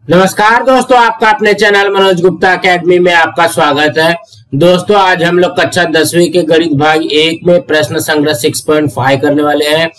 नमस्कार दोस्तों, आपका अपने चैनल मनोज गुप्ता एकेडमी में आपका स्वागत है। दोस्तों आज हम लोग कक्षा 10वीं के गणित भाग 1 में प्रश्न संग्रह 6.5 करने वाले हैं।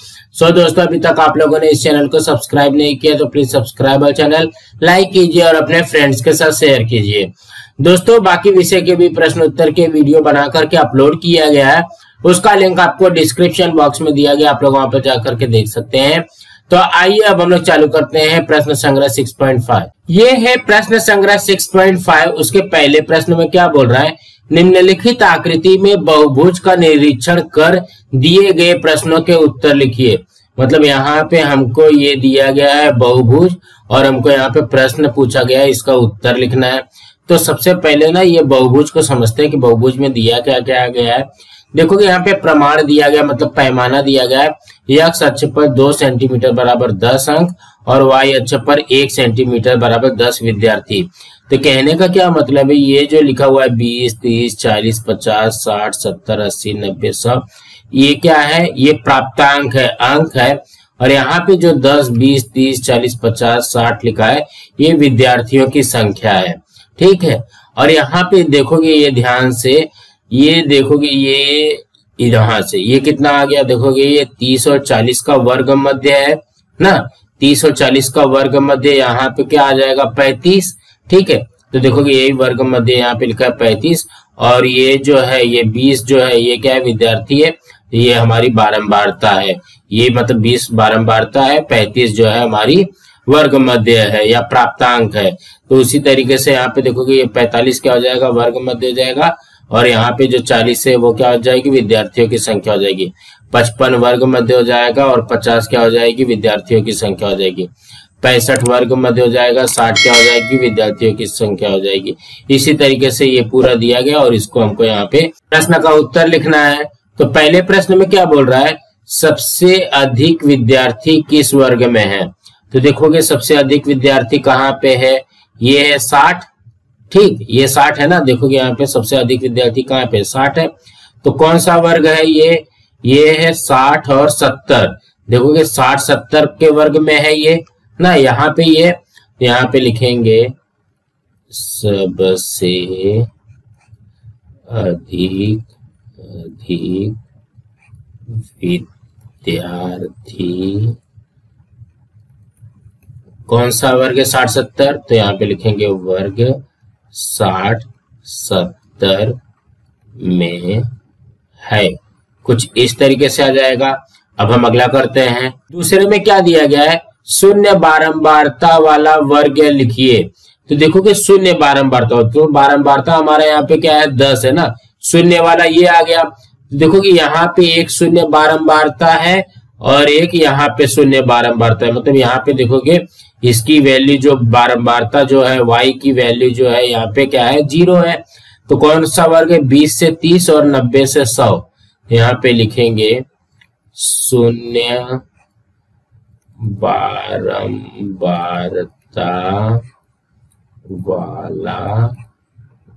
दोस्तों अभी तक आप लोगों ने इस चैनल को सब्सक्राइब नहीं किया तो प्लीज सब्सक्राइब चैनल, लाइक कीजिए और अपने फ्रेंड्स के साथ शेयर कीजिए। दोस्तों बाकी विषय के भी प्रश्न उत्तर के वीडियो बना करके अपलोड किया गया है, उसका लिंक आपको डिस्क्रिप्शन बॉक्स में दिया गया, आप लोग वहां पर जाकर के देख सकते हैं। तो आइए अब हम लोग चालू करते हैं प्रश्न संग्रह 6.5। ये है प्रश्न संग्रह 6.5। उसके पहले प्रश्न में क्या बोल रहा है, निम्नलिखित आकृति में बहुभुज का निरीक्षण कर दिए गए प्रश्नों के उत्तर लिखिए। मतलब यहाँ पे हमको ये दिया गया है बहुभुज और हमको यहाँ पे प्रश्न पूछा गया है, इसका उत्तर लिखना है। तो सबसे पहले ना ये बहुभुज को समझते हैं कि बहुभुज में दिया क्या क्या गया है। देखोगे यहाँ पे प्रमाण दिया गया, मतलब पैमाना दिया गया है। एक्स अक्ष पर 2 सेंटीमीटर बराबर 10 अंक और वाई अक्ष पर 1 सेंटीमीटर बराबर 10 विद्यार्थी। तो कहने का क्या मतलब है, ये जो लिखा हुआ है 20, 30, 40, 50, 60, 70, 80, 90, 100, ये क्या है, ये प्राप्तांक है, अंक है। और यहाँ पे जो 10, 20, 30, 40, 50, 60 लिखा है, ये विद्यार्थियों की संख्या है। ठीक है। और यहाँ पे देखोगे, ये ध्यान से ये देखोगे, ये यहाँ से ये कितना आ गया, देखोगे ये 30 और 40 का वर्ग मध्य है ना। 30 और 40 का वर्ग मध्य यहाँ पे क्या आ जाएगा, 35। ठीक है। तो देखोगे यही वर्ग मध्य यहाँ पे लिखा है 35। और ये जो है, ये 20 जो है, ये क्या है, विद्यार्थी है। ये हमारी बारंबारता है, ये मतलब 20 बारंबारता है, 35 जो है हमारी वर्ग मध्य है या प्राप्तांक है। तो उसी तरीके से यहाँ पे देखोगे ये 45 क्या हो जाएगा, वर्ग मध्य हो जाएगा। और यहाँ पे जो 40 है वो क्या हो जाएगी, विद्यार्थियों की संख्या हो जाएगी। 55 वर्ग मध्य हो जाएगा और 50 क्या हो जाएगी, विद्यार्थियों की संख्या हो जाएगी। 65 वर्ग मध्य हो जाएगा, 60 क्या हो जाएगी, विद्यार्थियों की संख्या हो जाएगी। इसी तरीके से ये पूरा दिया गया और इसको हमको यहाँ पे प्रश्न का उत्तर लिखना है। तो पहले प्रश्न में क्या बोल रहा है, सबसे अधिक विद्यार्थी किस वर्ग में है। तो देखोगे सबसे अधिक विद्यार्थी कहाँ पे है, ये है 60। ठीक, ये 60 है ना। देखोगे यहाँ पे सबसे अधिक विद्यार्थी कहाँ पे, 60 है। तो कौन सा वर्ग है ये है 60 और 70। देखोगे 60 70 के वर्ग में है ये ना। यहाँ पे ये, यहाँ पे लिखेंगे सबसे अधिक विद्यार्थी कौन सा वर्ग है, 60 70। तो यहाँ पे लिखेंगे वर्ग 60 70 में है। कुछ इस तरीके से आ जाएगा। अब हम अगला करते हैं। दूसरे में क्या दिया गया है, शून्य बारंबारता वाला वर्ग लिखिए। तो देखोगे शून्य बारंबारता, तो बारंबारता हमारा यहाँ पे क्या है, 10 है ना। शून्य वाला ये आ गया। देखोगे यहाँ पे एक शून्य बारंबारता है और एक यहाँ पे शून्य बारंबारता है। मतलब यहाँ पे देखोगे इसकी वैल्यू जो बारंबारता जो है, y की वैल्यू जो है यहाँ पे क्या है, 0 है। तो कौन सा वर्ग है, 20 से 30 और 90 से 100। यहाँ पे लिखेंगे शून्य बारंबारता वाला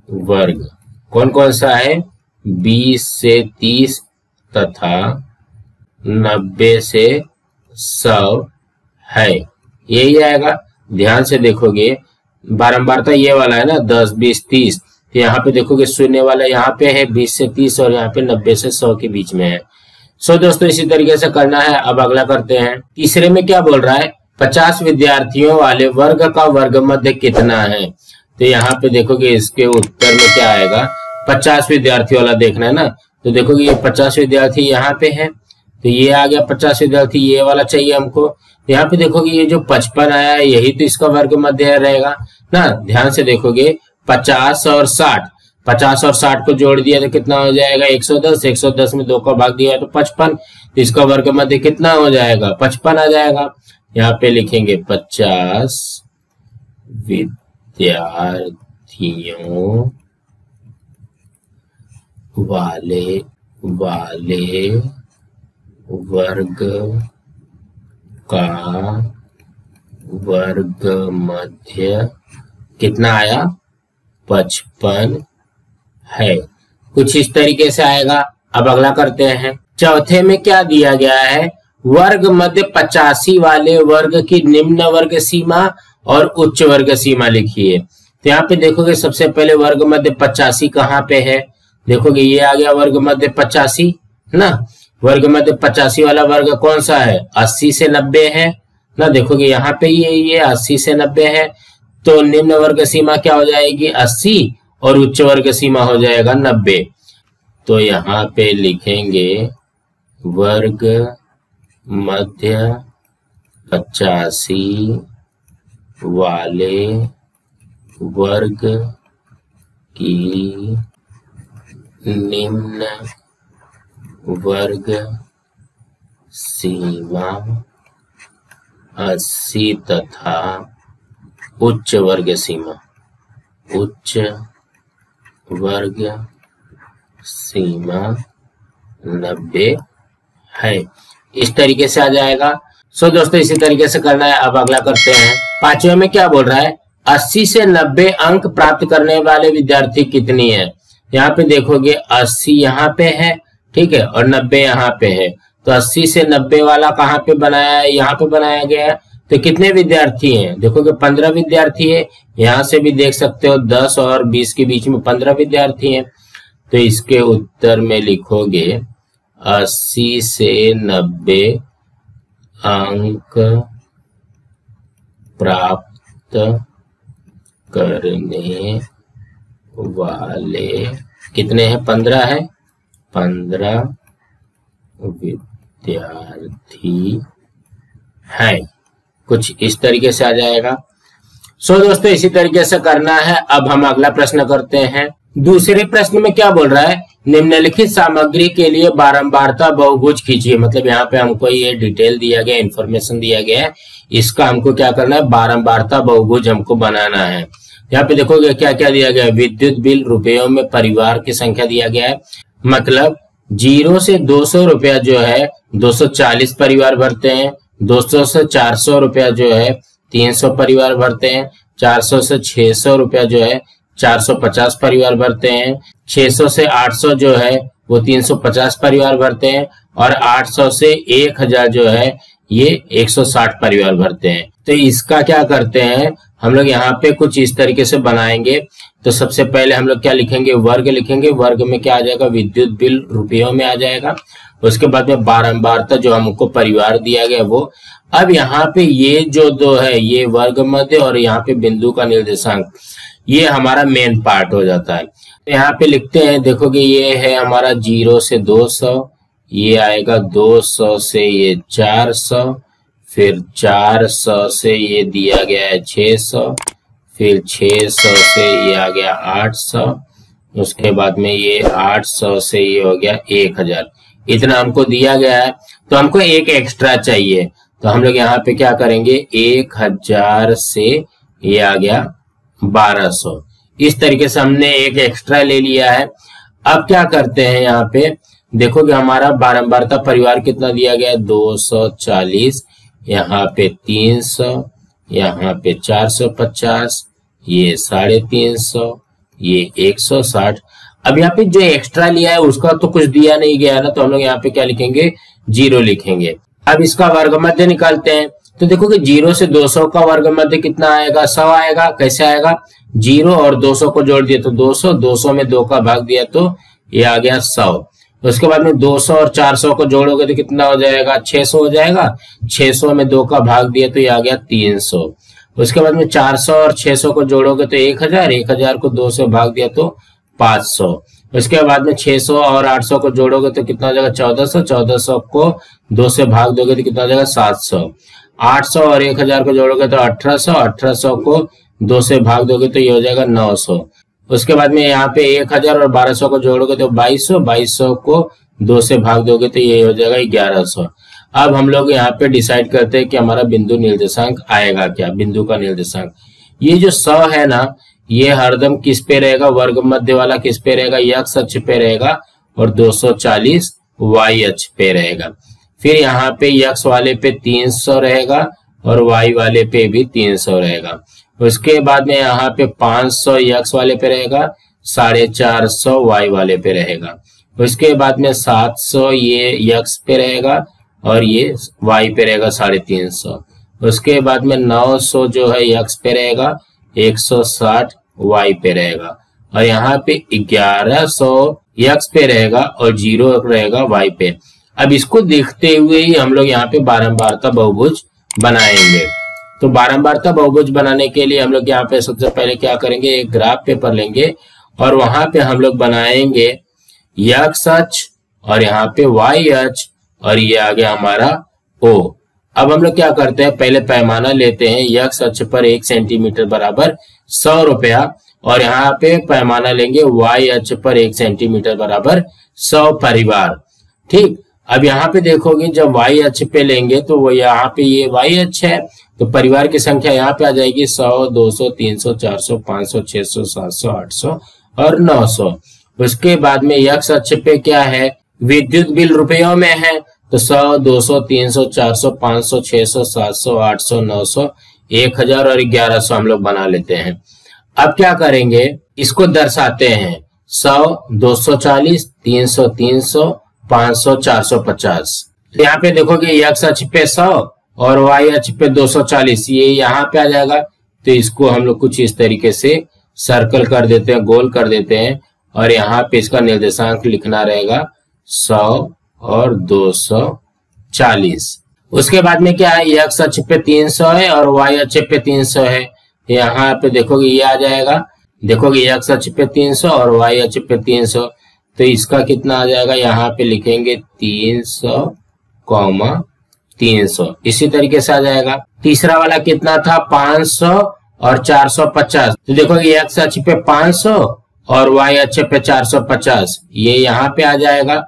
वर्ग कौन कौन सा है, 20 से 30 तथा 90 से 100 है। यही आएगा। ध्यान से देखोगे बारंबारता ये वाला है ना, 10 20 30। तो यहाँ पे देखोगे शून्य वाला यहाँ पे है 20 से 30 और यहाँ पे 90 से 100 के बीच में है। दोस्तों इसी तरीके से करना है। अब अगला करते हैं। तीसरे में क्या बोल रहा है, 50 विद्यार्थियों वाले वर्ग का वर्ग मध्य कितना है। तो यहाँ पे देखोगे इसके उत्तर में क्या आएगा, 50 विद्यार्थियों वाला देखना है ना। तो देखोगे ये 50 विद्यार्थी यहाँ पे है, तो ये आ गया 50 विद्यार्थी, ये वाला चाहिए हमको। यहाँ पे देखोगे ये जो 55 आया है, यही तो इसका वर्ग मध्य रहेगा ना। ध्यान से देखोगे 50 और 60 को जोड़ दिया तो कितना हो जाएगा, 110। 110 में 2 का भाग दिया तो 55। तो इसका वर्ग मध्य कितना हो जाएगा, 55 आ जाएगा। यहाँ पे लिखेंगे 50 विद्यार्थियों वाले वर्ग का वर्ग मध्य कितना आया, 55 है। कुछ इस तरीके से आएगा। अब अगला करते हैं। चौथे में क्या दिया गया है, वर्ग मध्य 85 वाले वर्ग की निम्न वर्ग सीमा और उच्च वर्ग सीमा लिखिए। तो यहाँ पे देखोगे सबसे पहले वर्ग मध्य 85 कहाँ पे है, देखोगे ये आ गया वर्ग मध्य 85 ना। वर्ग मध्य 85 वाला वर्ग कौन सा है, 80 से 90 है ना। देखोगे यहाँ पे ये 80 से 90 है, तो निम्न वर्ग सीमा क्या हो जाएगी 80 और उच्च वर्ग सीमा हो जाएगा 90। तो यहाँ पे लिखेंगे वर्ग मध्य 85 वाले वर्ग की निम्न वर्ग सीमा 80 तथा उच्च वर्ग सीमा, उच्च वर्ग सीमा 90 है। इस तरीके से आ जाएगा। सो दोस्तों इसी तरीके से करना है। अब अगला करते हैं। पांचवें में क्या बोल रहा है, 80 से 90 अंक प्राप्त करने वाले विद्यार्थी कितनी है। यहाँ पे देखोगे 80 यहाँ पे है, ठीक है, और 90 यहाँ पे है। तो 80 से 90 वाला कहाँ पे बनाया है, यहाँ पे बनाया गया है। तो कितने विद्यार्थी हैं, देखोगे 15 विद्यार्थी है। यहाँ से भी देख सकते हो 10 और 20 के बीच में 15 विद्यार्थी हैं। तो इसके उत्तर में लिखोगे 80 से 90 अंक प्राप्त करने वाले कितने हैं, 15 है, 15 विद्यार्थी हैं। कुछ इस तरीके से आ जाएगा। सो दोस्तों इसी तरीके से करना है। अब हम अगला प्रश्न करते हैं। दूसरे प्रश्न में क्या बोल रहा है, निम्नलिखित सामग्री के लिए बारंबारता बहुभुज खींचिए। मतलब यहाँ पे हमको ये डिटेल दिया गया, इंफॉर्मेशन दिया गया है, इसका हमको क्या करना है, बारंबारता बहुभुज हमको बनाना है। यहाँ पे देखोगे क्या क्या दिया गया है, विद्युत बिल रुपयों में परिवार की संख्या दिया गया है। मतलब 0 से 200 रुपया जो है 240 परिवार भरते हैं, 200 से 400 रुपया जो है 300 परिवार भरते हैं, 400 से 600 रुपया जो है 450 परिवार भरते हैं, 600 से 800 जो है वो 350 परिवार भरते हैं, और 800 से 1000 जो है ये 160 परिवार भरते हैं। तो इसका क्या करते हैं हम लोग, यहाँ पे कुछ इस तरीके से बनाएंगे। तो सबसे पहले हम लोग क्या लिखेंगे, वर्ग लिखेंगे। वर्ग में क्या आ जाएगा, विद्युत बिल रुपयों में आ जाएगा। उसके बाद में बारंबारता जो हमको परिवार दिया गया वो। अब यहाँ पे ये जो दो है, ये वर्ग मध्य और यहाँ पे बिंदु का निर्देशांक, ये हमारा मेन पार्ट हो जाता है। तो यहाँ पे लिखते हैं, देखोगे ये है हमारा 0 से 200, ये आएगा 200 से ये 400, फिर 400 से ये दिया गया है 600, फिर 600 से ये आ गया 800, उसके बाद में ये 800 से ये हो गया 1000। इतना हमको दिया गया है। तो हमको एक एक्स्ट्रा चाहिए, तो हम लोग यहाँ पे क्या करेंगे, 1000 से ये आ गया 1200। इस तरीके से हमने एक एक्स्ट्रा ले लिया है। अब क्या करते हैं, यहाँ पे देखोगे हमारा बारंबारता परिवार कितना दिया गया है, 240, यहाँ पे 300, यहाँ पे 450, ये 350, ये 160। अब यहाँ पे जो एक्स्ट्रा लिया है उसका तो कुछ दिया नहीं गया ना, तो हम लोग यहाँ पे क्या लिखेंगे, 0 लिखेंगे। अब इसका वर्ग मध्य निकालते हैं। तो देखोगे 0 से 200 का वर्ग मध्य कितना आएगा, 100 आएगा। कैसे आएगा, 0 और 200 को जोड़ दिया तो 200, 200 में 2 का भाग दिया तो ये आ गया 100। उसके बाद में 200 और 400 को जोड़ोगे तो कितना हो जाएगा, 600 हो जाएगा। 600 में 2 का भाग दिया तो ये आ गया 300। उसके बाद में 400 और 600 को जोड़ोगे तो 1000, 1000 को 2 से भाग दिया तो 500। उसके बाद में 600 और 800 को जोड़ोगे तो कितना हो जाएगा, 1400, 1400 को 2 से भाग दोगे तो कितना हो जाएगा, 700। 800 और 1000 को जोड़ोगे तो 1800, 1800 को 2 से भाग दोगे तो ये हो जाएगा 900। उसके बाद में यहाँ पे 1000 और 1200 को जोड़ोगे तो 2200, 2200 को 2 से भाग दोगे तो ये हो जाएगा 1100। अब हम लोग यहाँ पे डिसाइड करते हैं कि हमारा बिंदु निर्देशांक आएगा क्या, बिंदु का निर्देशांक। ये जो 100 है ना, ये हरदम किस पे रहेगा, वर्ग मध्य वाला किस पे रहेगा, x अक्ष पे रहेगा, और 240 y अक्ष पे रहेगा। फिर यहाँ पे x वाले पे 300 रहेगा और y वाले पे भी 300 रहेगा। उसके बाद में यहाँ पे 500 x वाले पे रहेगा, 450 y वाले पे रहेगा। उसके बाद में 700 ये x पे रहेगा और ये y पे रहेगा 350। उसके बाद में 900 जो है x पे रहेगा, 160 y पे रहेगा, और यहाँ पे 1100 x पे रहेगा और 0 रहेगा y पे। अब इसको देखते हुए ही हम लोग यहाँ पे बारंबारता बहुभुज बनाएंगे। तो बारंबारता बहुभुज बनाने के लिए हम लोग यहाँ पे सबसे पहले क्या करेंगे, एक ग्राफ पेपर लेंगे और वहां पे हम लोग बनाएंगे x अक्ष और यहाँ पे y अक्ष, और ये आ गया हमारा O। अब हम लोग क्या करते हैं, पहले पैमाना लेते हैं, x अक्ष पर 1 सेंटीमीटर बराबर 100 रुपया, और यहाँ पे पैमाना लेंगे y अक्ष पर 1 सेंटीमीटर बराबर 100 परिवार। ठीक, अब यहाँ पे देखोगे जब y अक्ष पे लेंगे तो वो यहाँ पे ये y अक्ष है, तो परिवार की संख्या यहाँ पे आ जाएगी 100, 200, 300, 400, 500, 600, 700, 800 और 900। उसके बाद में x अक्ष पे क्या है, विद्युत बिल रुपयों में है, तो 100, 200, 300, 400, 500, 600, 700, 800, 900, 1000 और 1100 हम लोग बना लेते हैं। अब क्या करेंगे, इसको दर्शाते हैं 100, 240, 300, 300, 500, 450। तो यहाँ पे देखोगे x अक्ष पे 100 और y अक्ष पे 240, ये यहाँ पे आ जाएगा। तो इसको हम लोग कुछ इस तरीके से सर्कल कर देते हैं, गोल कर देते हैं, और यहाँ पे इसका निर्देशांक लिखना रहेगा 100 और 240। उसके बाद में क्या है, x अक्ष पे 300 है और y अक्ष पे 300 है। यहाँ पे देखोगे ये आ जाएगा, देखोगे x अक्ष पे 300 और y अक्ष पे 300, तो इसका कितना आ जाएगा, यहाँ पे लिखेंगे 300, 300, इसी तरीके से आ जाएगा। तीसरा वाला कितना था, 500 और 450, तो देखोगे x अक्ष पे 500 और y अक्ष पे 450, ये यहाँ पे आ जाएगा।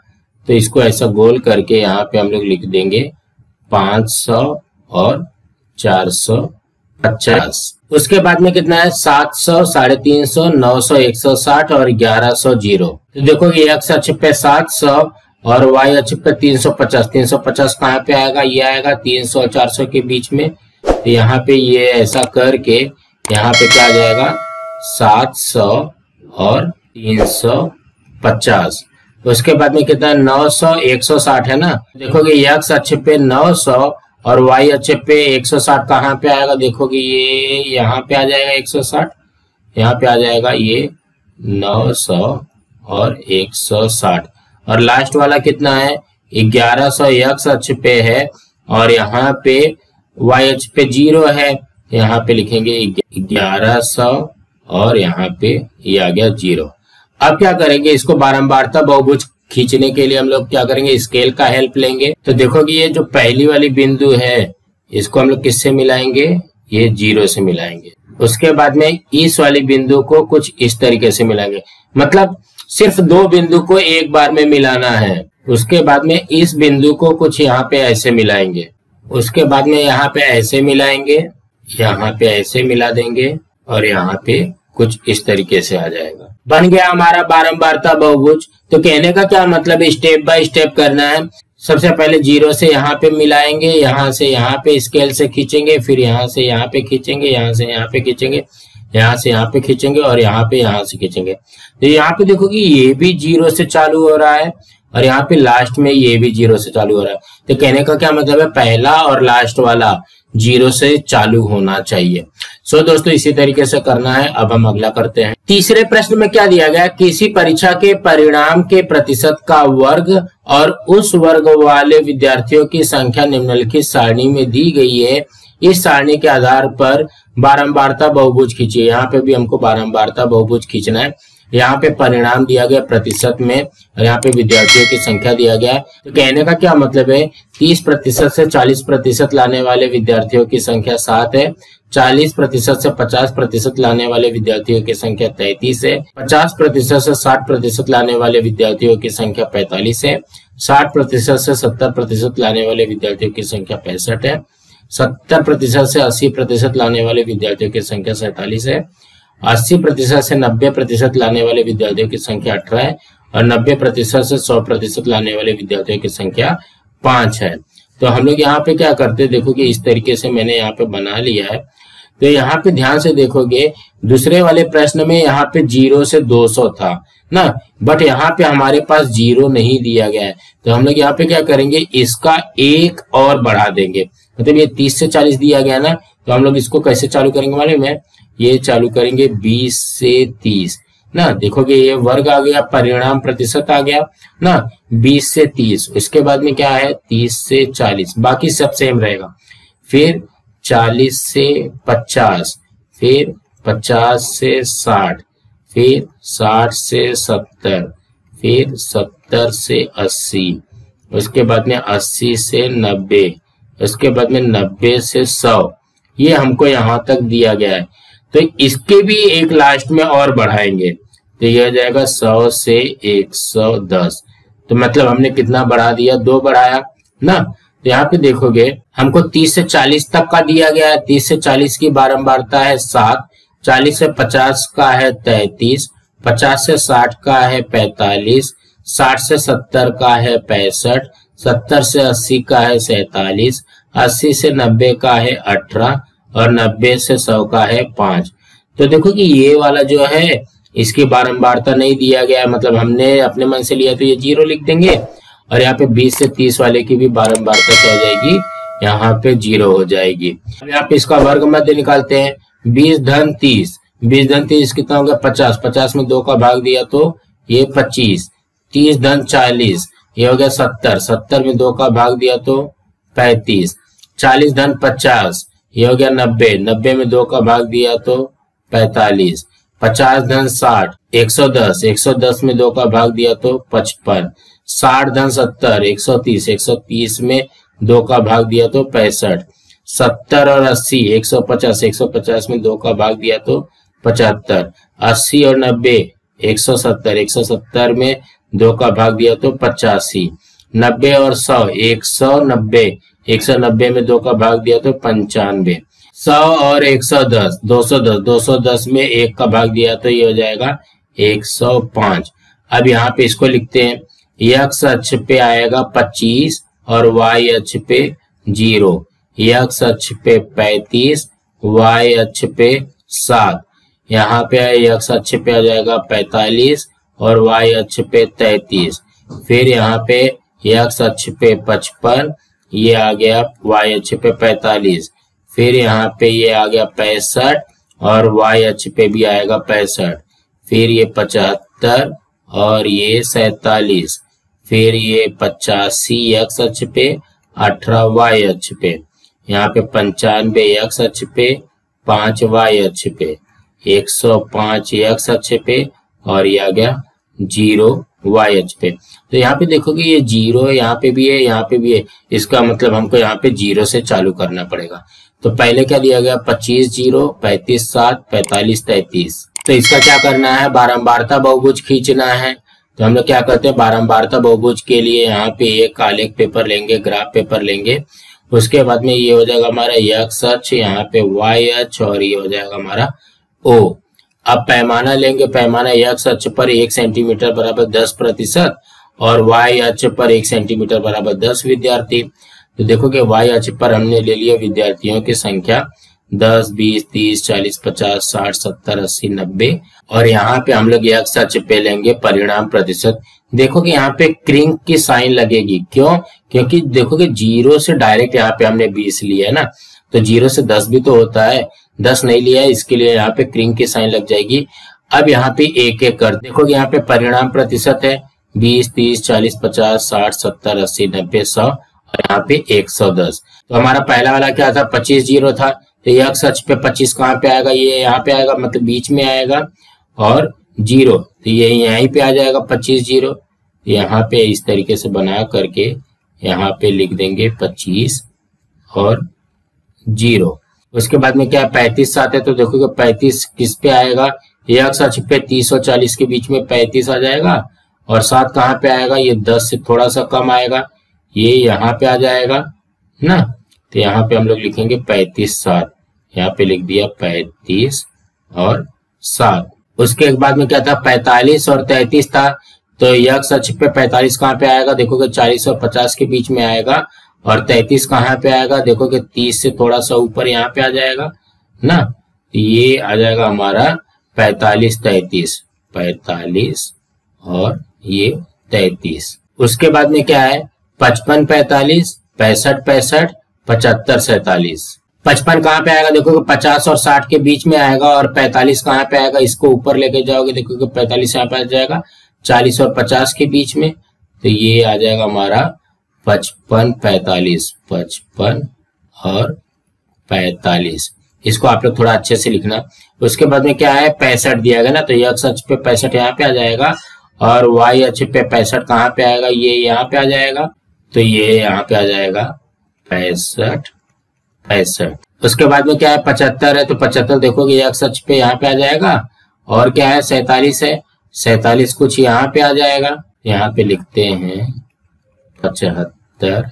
तो इसको ऐसा गोल करके यहाँ पे हम लोग लिख देंगे 500 और 450। उसके बाद में कितना है, 700, 350, 900, 160 और 1100 जीरो। तो देखोगे x अक्ष पे 700 और y अक्ष पे 350, 350 कहाँ पे आएगा, ये आएगा 300 और 400 के बीच में। तो यहाँ पे ये ऐसा करके यहाँ पे क्या आ जाएगा, 700 और 350। उसके बाद में कितना, 900, 160 है ना। देखोगे x अक्ष पे 900 और y अक्ष पे 160 कहाँ पे आएगा, देखोगे ये यहाँ पे आ जाएगा 160, यहाँ पे आ जाएगा ये 900 और 160। और लास्ट वाला कितना है, 1100 x अक्ष पे है और यहाँ पे y अक्ष पे 0 है, यहाँ पे लिखेंगे 1100 और यहाँ पे ये आ गया 0। अब क्या करेंगे, इसको बारंबारता बहुभुज खींचने के लिए हम लोग क्या करेंगे, स्केल का हेल्प लेंगे। तो देखोगे ये जो पहली वाली बिंदु है इसको हम लोग किससे मिलाएंगे, ये 0 से मिलाएंगे। उसके बाद में इस वाली बिंदु को कुछ इस तरीके से मिलाएंगे, मतलब सिर्फ 2 बिंदु को एक बार में मिलाना है। उसके बाद में इस बिंदु को कुछ यहाँ पे ऐसे मिलाएंगे, उसके बाद में यहाँ पे ऐसे मिलाएंगे, यहाँ पे ऐसे मिला देंगे और यहाँ पे कुछ इस तरीके से आ जाएगा। बन गया हमारा बारंबारता बहुभुज। तो कहने का क्या मतलब है, स्टेप बाय स्टेप करना है। सबसे पहले 0 से यहाँ पे मिलाएंगे, यहाँ से यहाँ पे स्केल से खींचेंगे, फिर यहाँ से यहाँ पे खींचेंगे, यहाँ से यहाँ पे खींचेंगे, यहाँ से यहाँ पे खींचेंगे और यहाँ से खींचेंगे। तो यहाँ पे देखोगे ये भी 0 से चालू हो रहा है और यहाँ पे लास्ट में ये भी 0 से चालू हो रहा है। तो कहने का क्या मतलब है, पहला और लास्ट वाला 0 से चालू होना चाहिए। सो दोस्तों इसी तरीके से करना है। अब हम अगला करते हैं। तीसरे प्रश्न में क्या दिया गया, किसी परीक्षा के परिणाम के प्रतिशत का वर्ग और उस वर्ग वाले विद्यार्थियों की संख्या निम्नलिखित सारणी में दी गई है। इस सारणी के आधार पर बारंबारता बहुभुज खींचिए। यहाँ पे भी हमको बारंबारता बहुभुज खींचना है। यहाँ पे परिणाम दिया गया प्रतिशत में और यहाँ पे विद्यार्थियों की संख्या दिया गया है। तो कहने का क्या मतलब है, 30% से 40% लाने वाले विद्यार्थियों की संख्या 7 है, 40% से 50% लाने वाले विद्यार्थियों की संख्या 33 है, 50% से 60% लाने वाले विद्यार्थियों की संख्या 45 है, 60% से 70% लाने वाले विद्यार्थियों की संख्या 65 है, 70% से 80% लाने वाले विद्यार्थियों की संख्या 47 है, 80% से 90% लाने वाले विद्यार्थियों की संख्या 18 है और 90% से 100% लाने वाले विद्यार्थियों की संख्या 5 है। तो हम लोग यहाँ पे क्या करते हैं, देखो कि इस तरीके से मैंने यहाँ पे बना लिया है। तो यहाँ पे ध्यान से देखोगे दूसरे वाले प्रश्न में यहाँ पे 0 से 200 था ना, बट यहाँ पे हमारे पास 0 नहीं दिया गया है। तो हम लोग यहाँ पे क्या करेंगे, इसका एक और बढ़ा देंगे। मतलब ये 30 से 40 दिया गया ना, तो हम लोग इसको कैसे चालू करेंगे मालूम है, ये चालू करेंगे 20 से 30 ना। देखोगे ये वर्ग आ गया, परिणाम प्रतिशत आ गया ना, 20 से 30। उसके बाद में क्या है 30 से 40, बाकी सब सेम रहेगा। फिर 40 से 50, फिर 50 से 60, फिर 60 से 70, फिर 70 से 80, उसके बाद में 80 से 90, उसके बाद में 90 से 100। ये हमको यहाँ तक दिया गया है, तो इसके भी एक लास्ट में और बढ़ाएंगे, तो यह हो जाएगा 100 से 110। तो मतलब हमने कितना बढ़ा दिया, 2 बढ़ाया ना। तो यहाँ पे देखोगे हमको 30 से 40 तक का दिया गया है। 30 से 40 की बारंबारता है 7, 40 से 50 का है 33, 50 से 60 का है 45, 60 से 70 का है 65, 70 से 80 का है 47, 80 से 90 का है 18 और 90 से 100 का है 5। तो देखो कि ये वाला जो है इसकी बारंबारता नहीं दिया गया है, मतलब हमने अपने मन से लिया तो ये 0 लिख देंगे। और यहाँ पे 20 से 30 वाले की भी बारंबारता क्या हो जाएगी, यहाँ पे 0 हो जाएगी। अब यहाँ पे इसका वर्ग मध्य निकालते हैं। 20 धन 30, 20 धन 30 कितना हो गया 50, 50 में 2 का भाग दिया तो ये 25, 30 धन 40 ये हो गया 70, 70 में 2 का भाग दिया तो 35, 40 धन 50 ये हो गया 90, 90 में 2 का भाग दिया तो 45, 50 धन 60 110, 110 में 2 का भाग दिया तो 55, 60 धन 70 130, 130 में 2 का भाग दिया तो 65, 70 और 80 150, 150 में 2 का भाग दिया तो 75, 80 और 90 170, 170 में 2 का भाग दिया तो 85, 90 और 100 190, 190 में 2 का भाग दिया तो 95, 100 और 110 210, 210 में 1 का भाग दिया तो ये हो जाएगा 105। अब यहाँ पे इसको लिखते हैं, x अक्ष पे आएगा 25 और y अक्ष पे 0, x अक्ष पे 35, y अक्ष पे 7, यहाँ पे x अक्ष पे आ जाएगा 45 और y अक्ष पे 33, फिर यहाँ पे x अक्ष पे 55, ये आ गया y अक्ष पे 45, फिर यहाँ पे ये आ गया 65 और y अक्ष पे भी आएगा 65, फिर ये 75 और ये 47, फिर ये 85 x अक्ष पे, 18 y अक्ष पे, यहाँ पे 95 x अक्ष पे, 5 y अक्ष पे, 105 x अक्ष पे और ये आ गया 0 y अक्ष पे। तो यहाँ पे देखोगे ये 0 यहाँ पे भी है, यहाँ पे भी है, इसका मतलब हमको यहाँ पे 0 से चालू करना पड़ेगा। तो पहले क्या दिया गया 25 0, 35 7, 45 33। तो इसका क्या करना है, बारंबारता बहुभुज खींचना है। तो हम लोग क्या करते हैं, बारंबारता बहुभुज के लिए यहाँ पे एक आलेख पेपर लेंगे, ग्राफ पेपर लेंगे। उसके बाद में ये हो जाएगा हमारा x अक्ष, यहाँ पे y अक्ष और ये हो जाएगा हमारा O। अब पैमाना लेंगे, पैमाना x अक्ष पर 1 सेंटीमीटर बराबर 10% और y अक्ष पर 1 सेंटीमीटर बराबर 10 विद्यार्थी। तो देखो कि y अक्ष पर हमने ले लिया विद्यार्थियों की संख्या 10, 20, 30, 40, 50, 60, 70, 80, 90 और यहाँ पे हम लोग x अक्ष पे लेंगे परिणाम प्रतिशत। देखो कि यहाँ पे क्रिंक की साइन लगेगी, क्यों, क्योंकि देखो कि 0 से डायरेक्ट यहाँ पे हमने 20 लिया है ना, तो 0 से 10 भी तो होता है, 10 नहीं लिया है, इसके लिए यहाँ पे क्रिंक की साइन लग जाएगी। अब यहाँ पे एक एक कर देखो कि यहाँ पे परिणाम प्रतिशत है 20, 30, 40, 50, 60, 70, 80, 90, 100 और यहाँ पे 110। तो हमारा पहला वाला क्या था 25 0 था, तो x अक्ष पे 25 कहाँ पे आएगा, ये यहाँ पे आएगा, मतलब बीच में आएगा और 0, तो ये यहीं पे आ जाएगा 25 0। यहाँ पे इस तरीके से बना करके यहाँ पे लिख देंगे 25 और 0। उसके बाद में क्या 35 7 है, तो देखो कि 35 किस पे आएगा, x अक्ष पे 30 और 40 के बीच में 35 आ जाएगा और 7 कहाँ पे आएगा, ये 10 से थोड़ा सा कम आएगा, ये यहाँ पे आ जाएगा ना। तो यहाँ पे हम लोग लिखेंगे 35 7, यहाँ पे लिख दिया 35 और 7। उसके बाद में क्या था 45 और 33 था, तो x अक्ष पे 45 कहाँ पे आएगा, देखो कि 40 और 50 के बीच में आएगा और 33 कहाँ पे आएगा, देखो कि 30 से थोड़ा सा ऊपर यहाँ पे आ जाएगा ना। ये आ जाएगा हमारा 45 33, 45 और ये 33। उसके बाद में क्या है 55 45, 65 65, 75 47। 55 कहाँ पे आएगा देखोगे 50 और 60 के बीच में आएगा, और 45 कहाँ पे आएगा, इसको ऊपर लेके जाओगे देखोगे 45 यहाँ पे आ जाएगा 40 और 50 के बीच में, तो ये आ जाएगा हमारा 55 45, 55 और 45। इसको आप लोग थोड़ा अच्छे से लिखना। उसके बाद में क्या है 65 दिया गया ना, तो x अक्ष पे 65 यहाँ पे आ जाएगा, और y अक्ष पे 65 कहाँ पे आएगा, ये यहाँ पे आ जाएगा, तो ये यहाँ पे आ जाएगा 65 65। उसके बाद में क्या है 75 है, तो 75 देखोगे x अक्ष पे यहाँ पे आ जाएगा, और क्या है 47 है, 47 कुछ यहाँ पे आ जाएगा, यहाँ पे लिखते हैं 75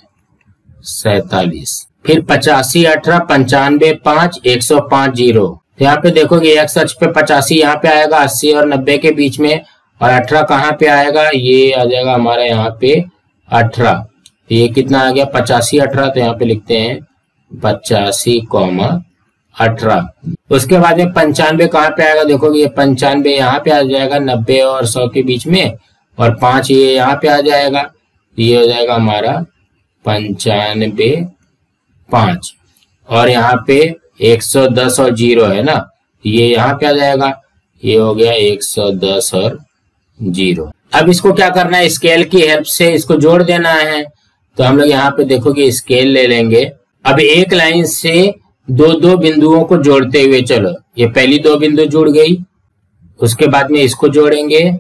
47। फिर 85 18 95 5 105 0। यहाँ पे देखोगे x अक्ष पे 85 यहाँ पे आएगा 80 और 90 के बीच में, और 18 कहाँ पे आएगा, ये आ जाएगा हमारा यहाँ पे 18। ये कितना आ गया 85 18, तो यहाँ पे लिखते हैं 85 18। उसके बाद में 95 कहाँ पे आएगा देखोगे, ये 95 यहाँ पे आ जाएगा 90 और 100 के बीच में, और 5 ये यहाँ पे आ जाएगा, ये हो जाएगा हमारा 95 5। और यहाँ पे 110 और 0 है ना, ये यहाँ पे आ जाएगा, ये हो गया 110 और 0। अब इसको क्या करना है, स्केल की हेल्प से इसको जोड़ देना है। तो हम लोग यहाँ पे देखोगे स्केल ले लेंगे। अब एक लाइन से दो दो बिंदुओं को जोड़ते हुए चलो, ये पहली 2 बिंदु जुड़ गई, उसके बाद में इसको जोड़ेंगे,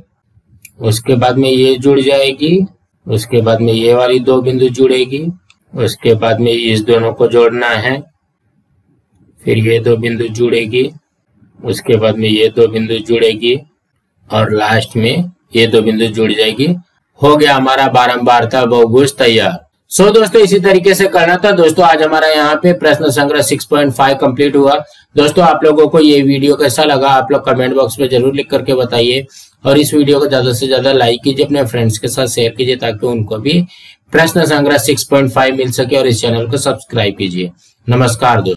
उसके बाद में ये जुड़ जाएगी, उसके बाद में ये वाली 2 बिंदु जुड़ेगी, उसके बाद में इस दोनों को जोड़ना है, फिर ये 2 बिंदु जुड़ेगी, उसके बाद में ये 2 बिंदु जुड़ेगी, और लास्ट में ये 2 बिंदु जुड़ जाएगी। हो गया हमारा बारंबारता बहुभुज तैयार। सो दोस्तों इसी तरीके से करना था। दोस्तों आज हमारा यहाँ पे प्रश्न संग्रह 6.5 कंप्लीट हुआ। दोस्तों आप लोगों को ये वीडियो कैसा लगा आप लोग कमेंट बॉक्स में जरूर लिख करके बताइए, और इस वीडियो को ज्यादा से ज्यादा लाइक कीजिए, अपने फ्रेंड्स के साथ शेयर कीजिए, ताकि उनको भी प्रश्न संग्रह 6.5 मिल सके, और इस चैनल को सब्सक्राइब कीजिए। नमस्कार दोस्तों।